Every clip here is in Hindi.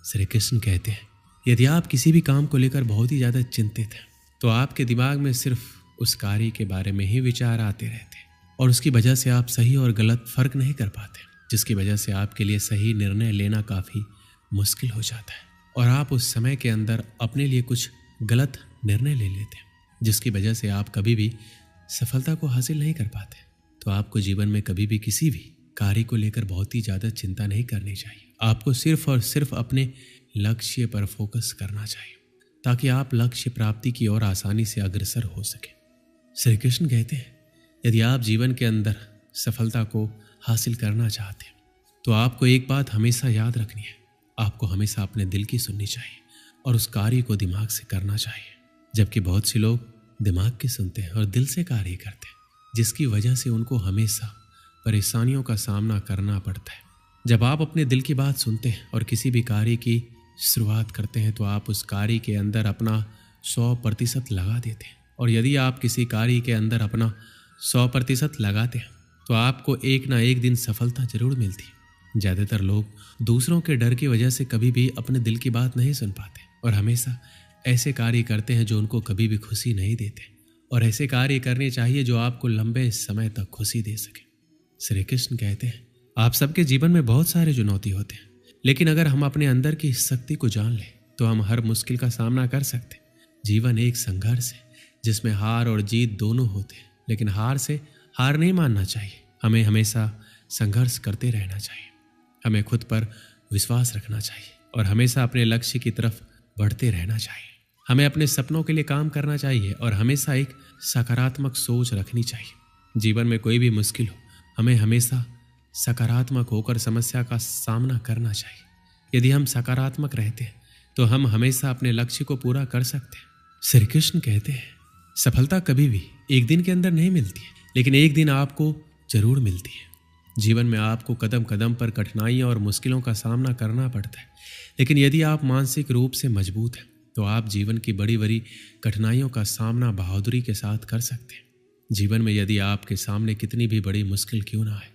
श्री कृष्ण कहते हैं, यदि आप किसी भी काम को लेकर बहुत ही ज़्यादा चिंतित हैं तो आपके दिमाग में सिर्फ उस कार्य के बारे में ही विचार आते रहते हैं और उसकी वजह से आप सही और गलत फर्क नहीं कर पाते, जिसकी वजह से आपके लिए सही निर्णय लेना काफ़ी मुश्किल हो जाता है और आप उस समय के अंदर अपने लिए कुछ गलत निर्णय ले लेते हैं, जिसकी वजह से आप कभी भी सफलता को हासिल नहीं कर पाते। तो आपको जीवन में कभी भी किसी भी कार्य को लेकर बहुत ही ज़्यादा चिंता नहीं करनी चाहिए। आपको सिर्फ और सिर्फ अपने लक्ष्य पर फोकस करना चाहिए ताकि आप लक्ष्य प्राप्ति की ओर आसानी से अग्रसर हो सके। श्री कृष्ण कहते हैं, यदि आप जीवन के अंदर सफलता को हासिल करना चाहते हैं तो आपको एक बात हमेशा याद रखनी है, आपको हमेशा अपने दिल की सुननी चाहिए और उस कार्य को दिमाग से करना चाहिए। जबकि बहुत से लोग दिमाग की सुनते हैं और दिल से कार्य करते हैं, जिसकी वजह से उनको हमेशा परेशानियों का सामना करना पड़ता है। जब आप अपने दिल की बात सुनते हैं और किसी भी कार्य की शुरुआत करते हैं तो आप उस कार्य के अंदर अपना 100% लगा देते हैं और यदि आप किसी कार्य के अंदर अपना 100% लगाते हैं तो आपको एक ना एक दिन सफलता जरूर मिलती है। ज़्यादातर लोग दूसरों के डर की वजह से कभी भी अपने दिल की बात नहीं सुन पाते और हमेशा ऐसे कार्य करते हैं जो उनको कभी भी खुशी नहीं देते और ऐसे कार्य करने चाहिए जो आपको लंबे समय तक खुशी दे सके। श्री कृष्ण कहते हैं, आप सबके जीवन में बहुत सारे चुनौती होते हैं, लेकिन अगर हम अपने अंदर की शक्ति को जान लें तो हम हर मुश्किल का सामना कर सकते हैं। जीवन एक संघर्ष है जिसमें हार और जीत दोनों होते हैं, लेकिन हार से हार नहीं मानना चाहिए। हमें हमेशा संघर्ष करते रहना चाहिए, हमें खुद पर विश्वास रखना चाहिए और हमेशा अपने लक्ष्य की तरफ बढ़ते रहना चाहिए। हमें अपने सपनों के लिए काम करना चाहिए और हमेशा एक सकारात्मक सोच रखनी चाहिए। जीवन में कोई भी मुश्किल हो, हमें हमेशा सकारात्मक होकर समस्या का सामना करना चाहिए। यदि हम सकारात्मक रहते हैं तो हम हमेशा अपने लक्ष्य को पूरा कर सकते हैं। श्री कृष्ण कहते हैं, सफलता कभी भी एक दिन के अंदर नहीं मिलती है, लेकिन एक दिन आपको जरूर मिलती है। जीवन में आपको कदम कदम पर कठिनाइयों और मुश्किलों का सामना करना पड़ता है, लेकिन यदि आप मानसिक रूप से मजबूत हैं तो आप जीवन की बड़ी बड़ी कठिनाइयों का सामना बहादुरी के साथ कर सकते हैं। जीवन में यदि आपके सामने कितनी भी बड़ी मुश्किल क्यों ना आए,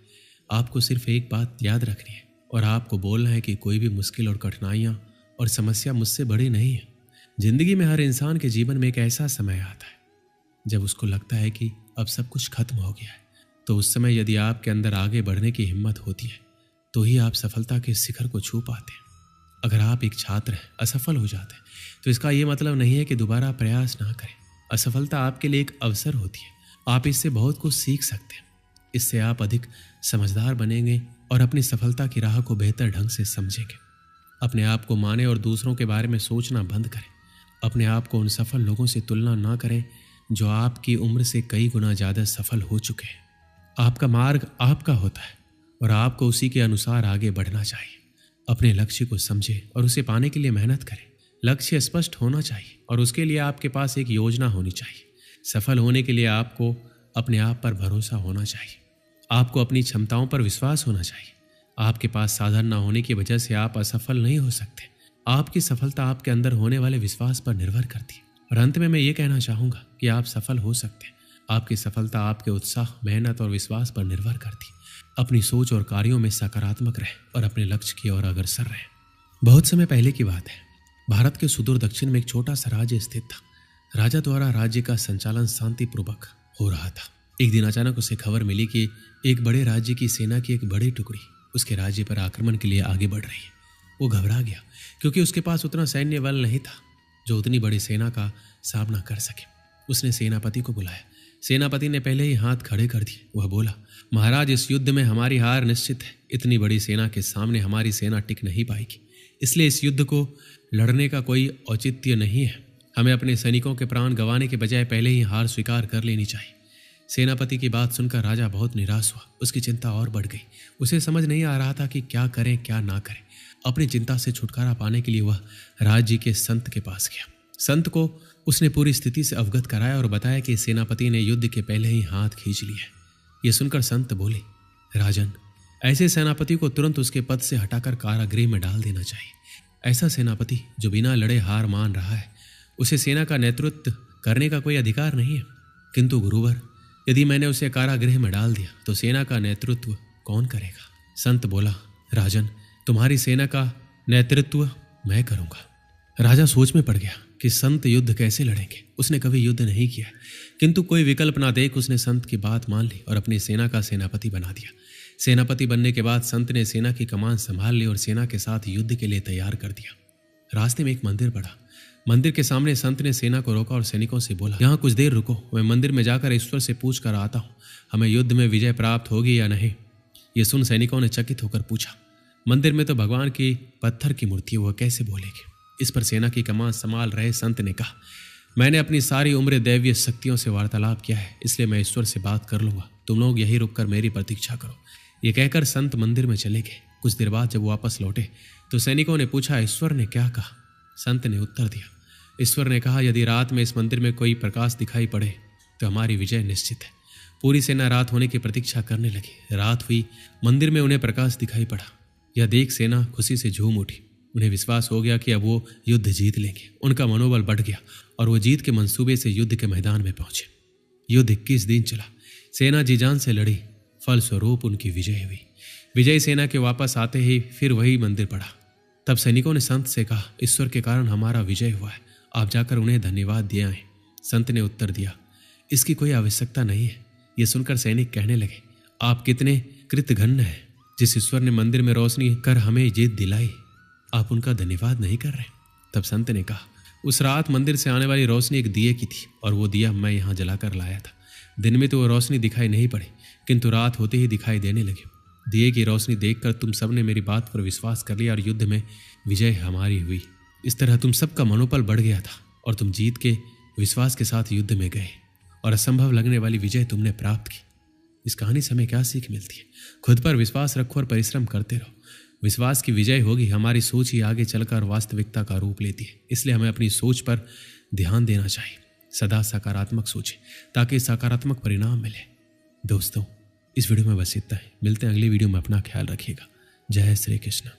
आपको सिर्फ एक बात याद रखनी है और आपको बोलना है कि कोई भी मुश्किल और कठिनाइयाँ और समस्या मुझसे बड़ी नहीं है। जिंदगी में हर इंसान के जीवन में एक ऐसा समय आता है जब उसको लगता है कि अब सब कुछ खत्म हो गया है, तो उस समय यदि आपके अंदर आगे बढ़ने की हिम्मत होती है तो ही आप सफलता के शिखर को छू पाते हैं। अगर आप एक छात्र हैं, असफल हो जाते हैं, तो इसका ये मतलब नहीं है कि दोबारा प्रयास ना करें। असफलता आपके लिए एक अवसर होती है, आप इससे बहुत कुछ सीख सकते हैं। इससे आप अधिक समझदार बनेंगे और अपनी सफलता की राह को बेहतर ढंग से समझेंगे। अपने आप को माने और दूसरों के बारे में सोचना बंद करें। अपने आप को उन सफल लोगों से तुलना ना करें जो आपकी उम्र से कई गुना ज़्यादा सफल हो चुके हैं। आपका मार्ग आपका होता है और आपको उसी के अनुसार आगे बढ़ना चाहिए। अपने लक्ष्य को समझें और उसे पाने के लिए मेहनत करें। लक्ष्य स्पष्ट होना चाहिए और उसके लिए आपके पास एक योजना होनी चाहिए। सफल होने के लिए आपको अपने आप पर भरोसा होना चाहिए। आपको अपनी क्षमताओं पर विश्वास होना चाहिए। आपके पास साधन न होने की वजह से आप असफल नहीं हो सकते। आपकी सफलता आपके अंदर होने वाले विश्वास पर निर्भर करती है। और अंत में मैं ये कहना चाहूँगा कि आप सफल हो सकते हैं। आपकी सफलता आपके उत्साह, मेहनत और विश्वास पर निर्भर करती है। अपनी सोच और कार्यों में सकारात्मक रहें और अपने लक्ष्य की ओर अग्रसर रहें। बहुत समय पहले की बात है, भारत के सुदूर दक्षिण में एक छोटा सा राज्य स्थित था। राजा द्वारा राज्य का संचालन शांतिपूर्वक हो रहा था। एक दिन अचानक उसे खबर मिली कि एक बड़े राज्य की सेना की एक बड़ी टुकड़ी उसके राज्य पर आक्रमण के लिए आगे बढ़ रही है। वो घबरा गया क्योंकि उसके पास उतना सैन्य बल नहीं था जो उतनी बड़ी सेना का सामना कर सके। उसने सेनापति को बुलाया। सेनापति ने पहले ही हाथ खड़े कर दिए। वह बोला, महाराज, इस युद्ध में हमारी हार निश्चित है। इतनी बड़ी सेना के सामने हमारी सेना टिक नहीं पाएगी, इसलिए इस युद्ध को लड़ने का कोई औचित्य नहीं है। हमें अपने सैनिकों के प्राण गंवाने के बजाय पहले ही हार स्वीकार कर लेनी चाहिए। सेनापति की बात सुनकर राजा बहुत निराश हुआ। उसकी चिंता और बढ़ गई। उसे समझ नहीं आ रहा था कि क्या करें क्या ना करें। अपनी चिंता से छुटकारा पाने के लिए वह राज्य के संत के पास गया। संत को उसने पूरी स्थिति से अवगत कराया और बताया कि सेनापति ने युद्ध के पहले ही हाथ खींच लिया है। ये सुनकर संत बोले, राजन, ऐसे सेनापति को तुरंत उसके पद से हटाकर कारागृह में डाल देना चाहिए। ऐसा सेनापति जो बिना लड़े हार मान रहा है, उसे सेना का नेतृत्व करने का कोई अधिकार नहीं है। किंतु गुरुवर, यदि मैंने उसे कारागृह में डाल दिया तो सेना का नेतृत्व कौन करेगा? संत बोला, राजन, तुम्हारी सेना का नेतृत्व मैं करूंगा। राजा सोच में पड़ गया कि संत युद्ध कैसे लड़ेंगे। उसने कभी युद्ध नहीं किया, किंतु कोई विकल्प ना देख उसने संत की बात मान ली और अपनी सेना का सेनापति बना दिया। सेनापति बनने के बाद संत ने सेना की कमान संभाल ली और सेना के साथ युद्ध के लिए तैयार कर दिया। रास्ते में एक मंदिर पड़ा। मंदिर के सामने संत ने सेना को रोका और सैनिकों से बोला, यहाँ कुछ देर रुको, मैं मंदिर में जाकर ईश्वर से पूछ कर आता हूँ, हमें युद्ध में विजय प्राप्त होगी या नहीं। ये सुन सैनिकों ने चकित होकर पूछा, मंदिर में तो भगवान की पत्थर की मूर्ति है, वह कैसे बोलेगी। इस पर सेना की कमान संभाल रहे संत ने कहा, मैंने अपनी सारी उम्र दैवीय शक्तियों से वार्तालाप किया है, इसलिए मैं ईश्वर से बात कर लूंगा, तुम लोग यहीं रुककर मेरी प्रतीक्षा करो। ये कहकर संत मंदिर में चले गए। कुछ देर बाद जब वापस लौटे तो सैनिकों ने पूछा, ईश्वर ने क्या कहा। संत ने उत्तर दिया, ईश्वर ने कहा, यदि रात में इस मंदिर में कोई प्रकाश दिखाई पड़े तो हमारी विजय निश्चित है। पूरी सेना रात होने की प्रतीक्षा करने लगी। रात हुई, मंदिर में उन्हें प्रकाश दिखाई पड़ा। यह देख सेना खुशी से झूम उठी। उन्हें विश्वास हो गया कि अब वो युद्ध जीत लेंगे। उनका मनोबल बढ़ गया और वो जीत के मंसूबे से युद्ध के मैदान में पहुंचे। युद्ध 21 दिन चला। सेना जी जान से लड़ी, फलस्वरूप उनकी विजय हुई। विजयी सेना के वापस आते ही फिर वही मंदिर पड़ा। तब सैनिकों ने संत से कहा, ईश्वर के कारण हमारा विजय हुआ है, आप जाकर उन्हें धन्यवाद दिए आए। संत ने उत्तर दिया, इसकी कोई आवश्यकता नहीं है। ये सुनकर सैनिक कहने लगे, आप कितने कृतघ्न हैं। जिस ईश्वर ने मंदिर में रोशनी कर हमें जीत दिलाई, आप उनका धन्यवाद नहीं कर रहे। तब संत ने कहा, उस रात मंदिर से आने वाली रोशनी एक दिए की थी और वो दिया मैं यहाँ जलाकर लाया था। दिन में तो वो रोशनी दिखाई नहीं पड़ी, किंतु रात होते ही दिखाई देने लगी। दिए की रोशनी देखकर तुम सबने मेरी बात पर विश्वास कर लिया और युद्ध में विजय हमारी हुई। इस तरह तुम सबका मनोबल बढ़ गया था और तुम जीत के विश्वास के साथ युद्ध में गए और असंभव लगने वाली विजय तुमने प्राप्त की। इस कहानी से हमें क्या सीख मिलती है? खुद पर विश्वास रखो और परिश्रम करते रहो। विश्वास की विजय होगी। हमारी सोच ही आगे चलकर वास्तविकता का रूप लेती है, इसलिए हमें अपनी सोच पर ध्यान देना चाहिए। सदा सकारात्मक सोचें ताकि सकारात्मक परिणाम मिले। दोस्तों, इस वीडियो में बस इतना ही। मिलते हैं अगली वीडियो में। अपना ख्याल रखिएगा। जय श्री कृष्ण।